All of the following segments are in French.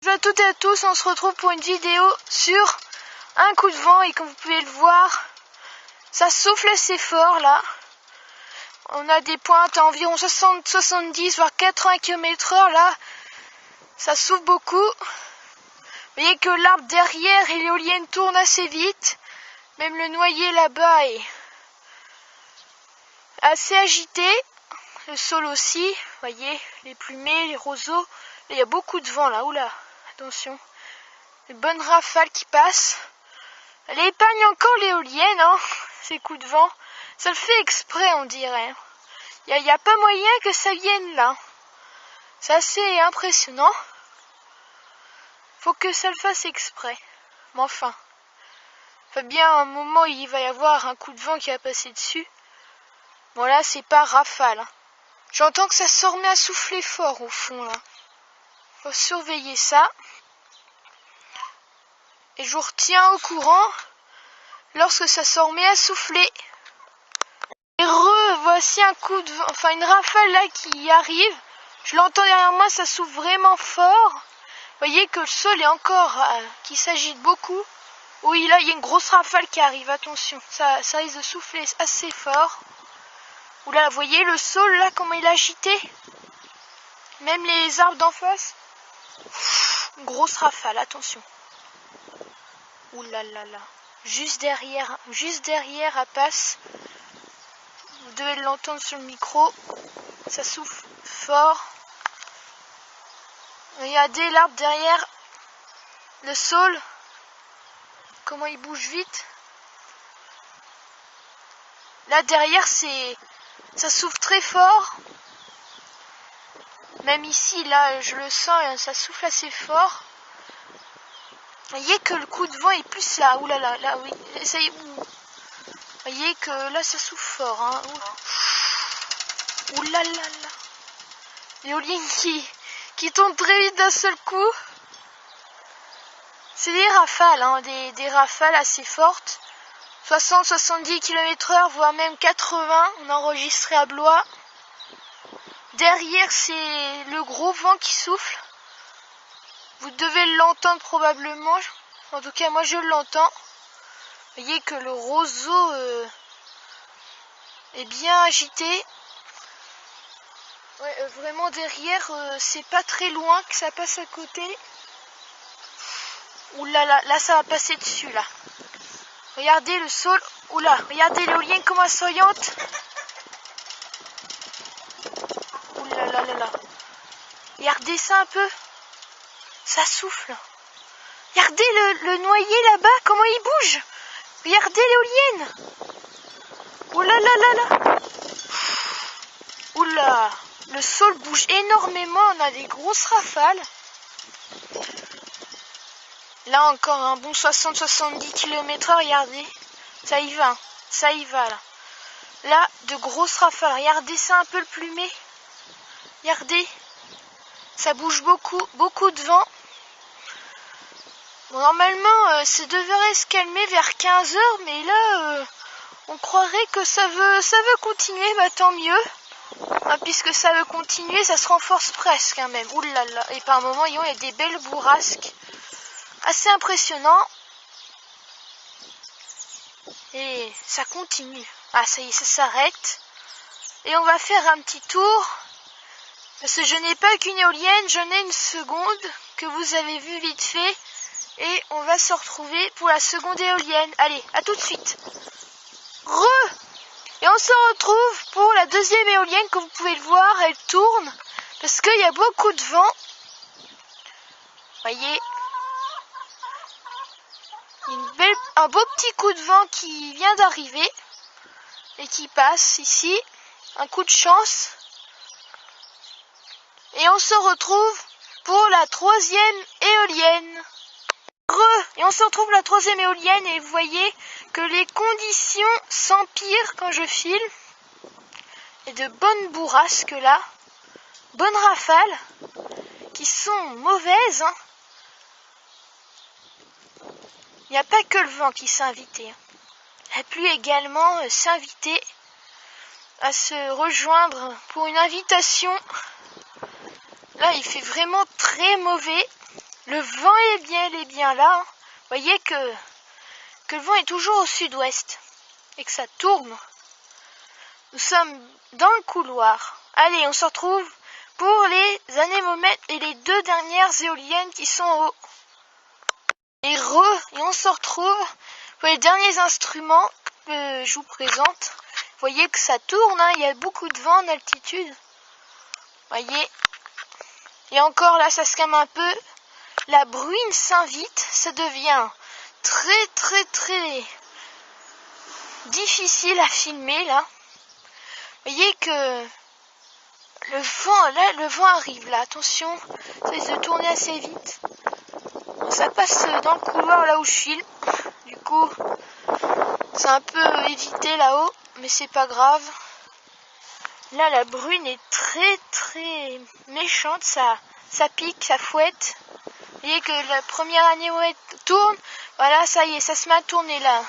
Bonjour à toutes et à tous, on se retrouve pour une vidéo sur un coup de vent et comme vous pouvez le voir, ça souffle assez fort là. On a des pointes à environ 60, 70 voire 80 km/h là, ça souffle beaucoup. Vous voyez que l'arbre derrière et l'éolienne tournent assez vite, même le noyer là-bas est assez agité, le sol aussi, vous voyez, les plumées, les roseaux, il y a beaucoup de vent là, oula. Attention, les bonnes rafales qui passent. Elle épargne encore l'éolienne, hein, ces coups de vent. Ça le fait exprès, on dirait. Il n'y a pas moyen que ça vienne là. C'est assez impressionnant. Faut que ça le fasse exprès. Mais enfin, fait bien un moment il va y avoir un coup de vent qui va passer dessus. Bon là, c'est pas rafale. Hein. J'entends que ça se remet à souffler fort au fond là. Faut surveiller ça. Et je vous retiens au courant lorsque ça se remet à souffler. Et voici un coup de vent, enfin une rafale là qui arrive. Je l'entends derrière moi, ça souffle vraiment fort. Vous voyez que le sol est encore, qui s'agite beaucoup. Oui, là il y a une grosse rafale qui arrive, attention. Ça risque de souffler assez fort. Oula, vous voyez le sol là, comment il est agité. Même les arbres d'en face. Une grosse rafale, attention. Ouh là là là. Juste derrière, elle passe. Vous devez l'entendre sur le micro. Ça souffle fort. Regardez l'arbre derrière. Le sol. Comment il bouge vite. Là derrière, ça souffle très fort. Même ici, là, je le sens, ça souffle assez fort. Vous voyez que le coup de vent est plus là. Ouh là là, là, oui. Ça y est. Vous voyez que là, ça souffle fort. Hein. Ouh là là là. L'éolienne qui tombe très vite d'un seul coup. C'est des rafales, hein, des rafales assez fortes. 60-70 km/h, voire même 80. On a enregistré à Blois. Derrière, c'est le gros vent qui souffle. Vous devez l'entendre probablement. En tout cas, moi je l'entends. Vous voyez que le roseau est bien agité. Ouais, vraiment derrière, c'est pas très loin que ça passe à côté. Ouh là là, là ça va passer dessus là. Regardez le sol. Ouh là, regardez l'éolienne comment elle s'oriente. Ouh là là là là. Regardez ça un peu. Ça souffle. Regardez le noyer là-bas, comment il bouge. Regardez l'éolienne. Ouh là là là là. Ouh là. Le sol bouge énormément, on a des grosses rafales. Là encore un bon 60-70 km/h, regardez. Ça y va là. Là, de grosses rafales. Regardez ça un peu le plumé. Regardez. Ça bouge beaucoup de vent. Bon, normalement, ça devrait se calmer vers 15 h, mais là, on croirait que ça veut continuer, bah tant mieux. Ah, puisque ça veut continuer, ça se renforce presque hein, même. Ouh là là. Et par moments, il y a des belles bourrasques. Assez impressionnant. Et ça continue. Ah, ça y est, ça s'arrête. Et on va faire un petit tour. Parce que je n'ai pas qu'une éolienne, j'en ai une seconde que vous avez vu vite fait. Et on va se retrouver pour la seconde éolienne. Allez, à tout de suite. Et on se retrouve pour la deuxième éolienne, comme vous pouvez le voir, elle tourne. Parce qu'il y a beaucoup de vent. Voyez. Un beau petit coup de vent qui vient d'arriver. Et qui passe ici. Un coup de chance. Et on se retrouve pour la troisième éolienne. Et on se retrouve la troisième éolienne et vous voyez que les conditions s'empirent quand je filme. Il y a de bonnes bourrasques là, bonnes rafales qui sont mauvaises. Hein. Il n'y a pas que le vent qui s'est invité. Hein. La pluie également s'est invitée à se rejoindre pour une invitation. Là, il fait vraiment très mauvais. le vent est bien là. Hein. Vous voyez que le vent est toujours au sud-ouest et que ça tourne. Nous sommes dans le couloir. Allez, on se retrouve pour les anémomètres et les 2 dernières éoliennes qui sont en haut. Et on se retrouve pour les derniers instruments que je vous présente. Vous voyez que ça tourne, hein, il y a beaucoup de vent en altitude. Vous voyez. Et encore là, ça se calme un peu. La bruine s'invite, ça devient très difficile à filmer là. Vous voyez que le vent arrive là, attention, ça risque de tourner assez vite. Ça passe dans le couloir là où je filme, du coup c'est un peu évité là-haut, mais c'est pas grave. Là la brune est très méchante, ça pique, ça fouette. Vous voyez que la première anémomètre tourne, voilà, ça y est, ça se met à tourner là.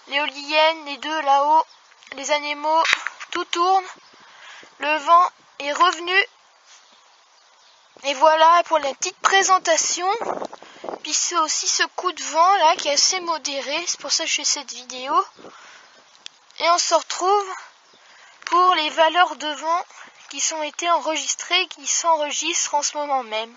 L'éolienne, les 2 là-haut, les anémos, tout tourne. Le vent est revenu. Et voilà pour la petite présentation. Puis c'est aussi ce coup de vent là qui est assez modéré. C'est pour ça que je fais cette vidéo. Et on se retrouve pour les valeurs de vent qui sont été enregistrées, qui s'enregistrent en ce moment même.